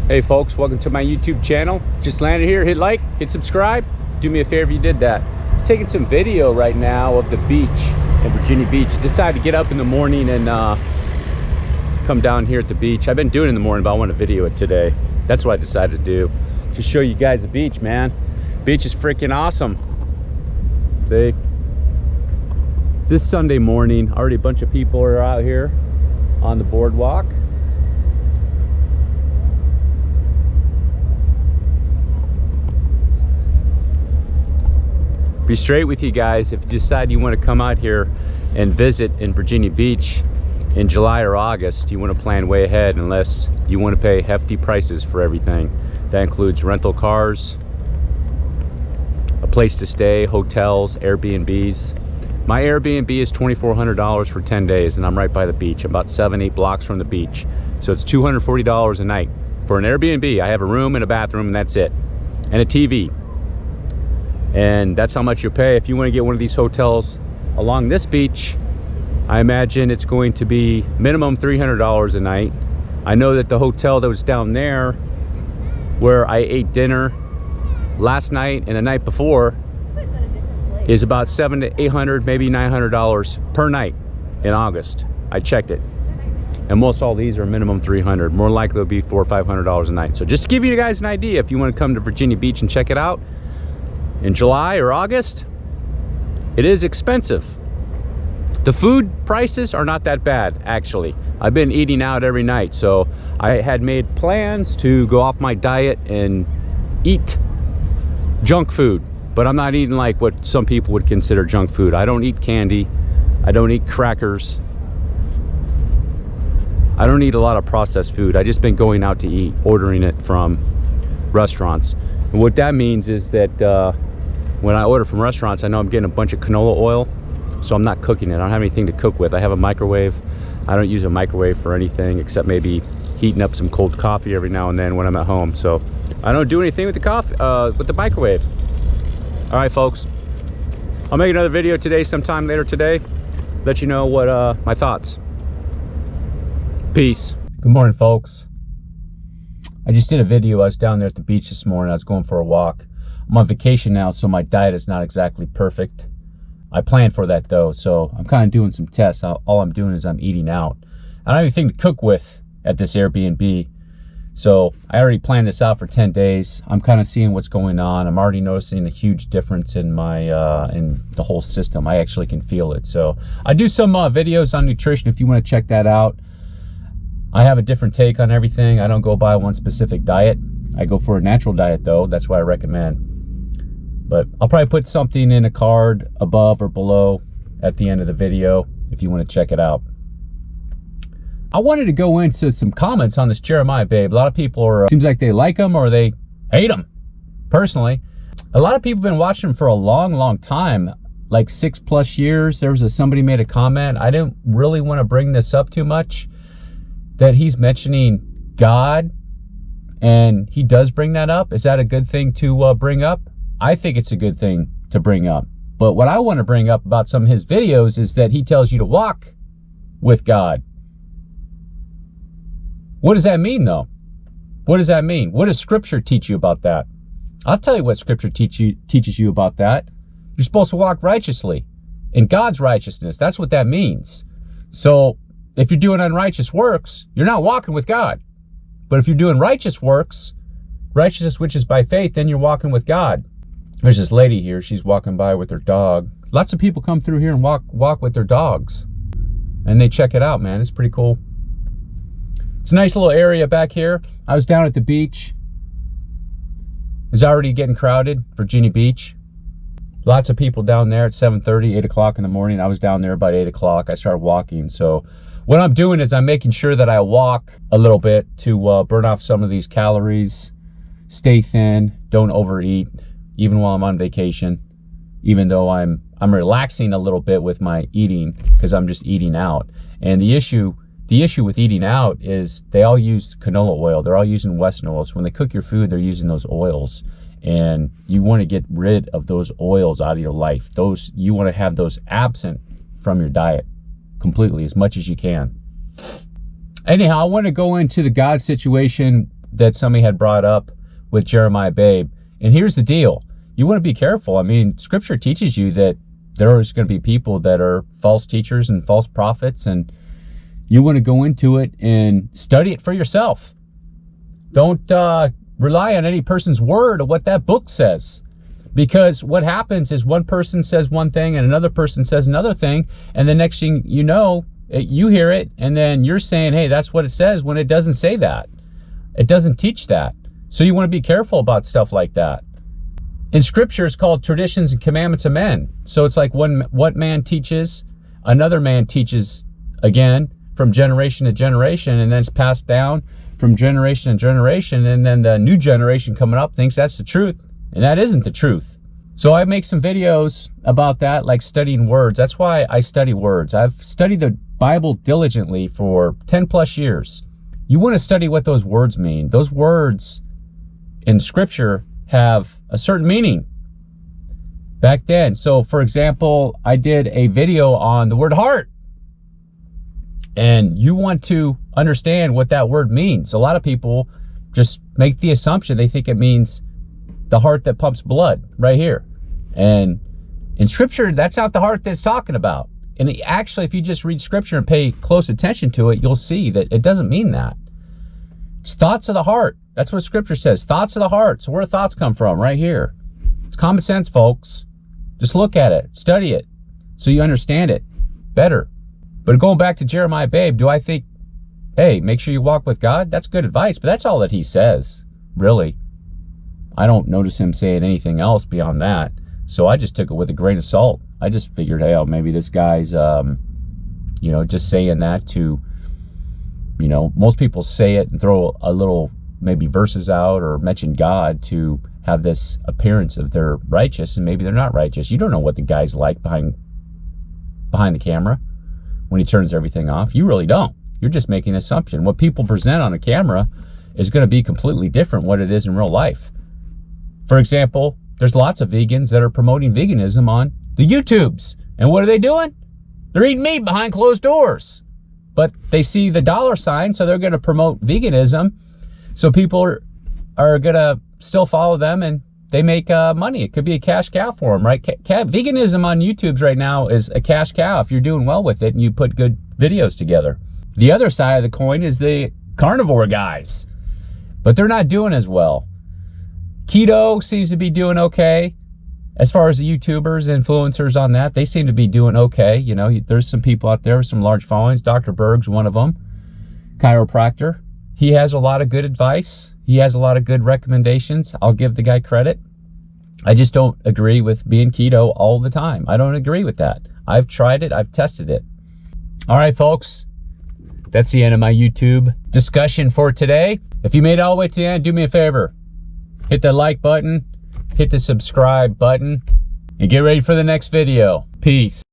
Hey folks, welcome to my YouTube channel. Just landed here. Hit like, hit subscribe. Do me a favor if you did that. I'm taking some video right now of the beach in Virginia Beach. Decided to get up in the morning and come down here at the beach. I've been doing it in the morning, but I want to video it today. That's what I decided to do. Just show you guys the beach, man. Beach is freaking awesome. See? This Sunday morning, already a bunch of people are out here on the boardwalk. Be straight with you guys, if you decide you want to come out here and visit in Virginia Beach in July or August, you want to plan way ahead, unless you want to pay hefty prices for everything. That includes rental cars, a place to stay, hotels, Airbnbs. My Airbnb is $2,400 for 10 days and I'm right by the beach. I'm about 7-8 blocks from the beach. So it's $240 a night. For an Airbnb, I have a room and a bathroom and that's it. And a TV. And that's how much you'll pay. If you want to get one of these hotels along this beach, I imagine it's going to be minimum $300 a night. I know that the hotel that was down there where I ate dinner last night and the night before is about $700 to $800, maybe $900 per night in August. I checked it. And most all these are minimum $300. More likely it'll be $400 or $500 a night. So just to give you guys an idea, if you want to come to Virginia Beach and check it out, in July or August, it is expensive. The food prices are not that bad, actually. I've been eating out every night, so I had made plans to go off my diet and eat junk food, but I'm not eating like what some people would consider junk food. I don't eat candy. I don't eat crackers. I don't eat a lot of processed food. I just been going out to eat, ordering it from restaurants. And what that means is that when I order from restaurants, I know I'm getting a bunch of canola oil, so I'm not cooking it. I don't have anything to cook with. I have a microwave. I don't use a microwave for anything except maybe heating up some cold coffee every now and then when I'm at home. So I don't do anything with the coffee, with the microwave. All right, folks. I'll make another video today, sometime later today. Let you know what my thoughts. Peace. Good morning, folks. I just did a video. I was down there at the beach this morning. I was going for a walk. I'm on vacation now, so my diet is not exactly perfect. I planned for that though, so I'm kind of doing some tests. All I'm doing is I'm eating out. I don't have anything to cook with at this Airbnb, so I already planned this out for 10 days. I'm kind of seeing what's going on. I'm already noticing a huge difference in my in the whole system. I actually can feel it. So I do some videos on nutrition if you want to check that out. I have a different take on everything. I don't go by one specific diet. I go for a natural diet though. That's what I recommend. But I'll probably put something in a card above or below at the end of the video if you want to check it out. I wanted to go into some comments on this Jeremiah babe. A lot of people are, seems like they like him or they hate him. Personally, a lot of people have been watching him for a long time, like 6+ years. There was somebody made a comment. I didn't really want to bring this up too much, that he's mentioning God, and he does bring that up. Is that a good thing to bring up? I think it's a good thing to bring up. But what I want to bring up about some of his videos is that he tells you to walk with God. What does that mean though? What does that mean? What does scripture teach you about that? I'll tell you what scripture teaches you about that. You're supposed to walk righteously in God's righteousness. That's what that means. So if you're doing unrighteous works, you're not walking with God. But if you're doing righteous works, righteousness which is by faith, then you're walking with God. There's this lady here. She's walking by with her dog. Lots of people come through here and walk with their dogs. And they check it out, man. It's pretty cool. It's a nice little area back here. I was down at the beach. It's already getting crowded, Virginia Beach. Lots of people down there at 7:30, 8 o'clock in the morning. I was down there about 8 o'clock. I started walking. So what I'm doing is I'm making sure that I walk a little bit to burn off some of these calories, stay thin, don't overeat, even while I'm on vacation, even though I'm relaxing a little bit with my eating because I'm just eating out. And the issue with eating out is they all use canola oil. They're all using Western oils. When they cook your food, they're using those oils. And you want to get rid of those oils out of your life. You want to have those absent from your diet completely, as much as you can. Anyhow, I want to go into the God situation that somebody had brought up with Jeremiah Babe. And here's the deal. You want to be careful. I mean, Scripture teaches you that there is going to be people that are false teachers and false prophets, and you want to go into it and study it for yourself. Don't rely on any person's word or what that book says. Because what happens is one person says one thing and another person says another thing, and the next thing you know, you hear it, and then you're saying, hey, that's what it says, when it doesn't say that. It doesn't teach that. So you want to be careful about stuff like that. In Scripture, it's called traditions and commandments of men. So it's like what man teaches, another man teaches again from generation to generation, and then it's passed down from generation to generation, and then the new generation coming up thinks that's the truth, and that isn't the truth. So I make some videos about that, like studying words. That's why I study words. I've studied the Bible diligently for 10 plus years. You want to study what those words mean. Those words in Scripture have a certain meaning back then. So for example, I did a video on the word heart, and you want to understand what that word means. A lot of people just make the assumption, they think it means the heart that pumps blood right here. And in Scripture, that's not the heart that's talking about. And actually, if you just read Scripture and pay close attention to it, you'll see that it doesn't mean that. It's thoughts of the heart. That's what Scripture says. Thoughts of the heart. So where do thoughts come from? Right here. It's common sense, folks. Just look at it. Study it so you understand it better. But going back to Jeremiah Babe, do I think, hey, make sure you walk with God? That's good advice, but that's all that he says, really. I don't notice him saying anything else beyond that. So I just took it with a grain of salt. I just figured, hey, oh, maybe this guy's, just saying that to, most people say it and throw a little maybe verses out or mention God to have this appearance of they're righteous, and maybe they're not righteous. You don't know what the guy's like behind the camera when he turns everything off. You really don't. You're just making an assumption. What people present on a camera is going to be completely different what it is in real life. For example, there's lots of vegans that are promoting veganism on the YouTubes. And what are they doing? They're eating meat behind closed doors. But they see the dollar sign, so they're going to promote veganism. So people are going to still follow them, and they make money. It could be a cash cow for them, right? Veganism on YouTube's right now is a cash cow if you're doing well with it and you put good videos together. The other side of the coin is the carnivore guys, but they're not doing as well. Keto seems to be doing okay. As far as the YouTubers, influencers on that, they seem to be doing okay. There's some people out there with some large followings. Dr. Berg's one of them, chiropractor. He has a lot of good advice. He has a lot of good recommendations. I'll give the guy credit. I just don't agree with being keto all the time. I don't agree with that. I've tried it. I've tested it. All right, folks. That's the end of my YouTube discussion for today. If you made it all the way to the end, do me a favor. Hit the like button, hit the subscribe button, and get ready for the next video. Peace.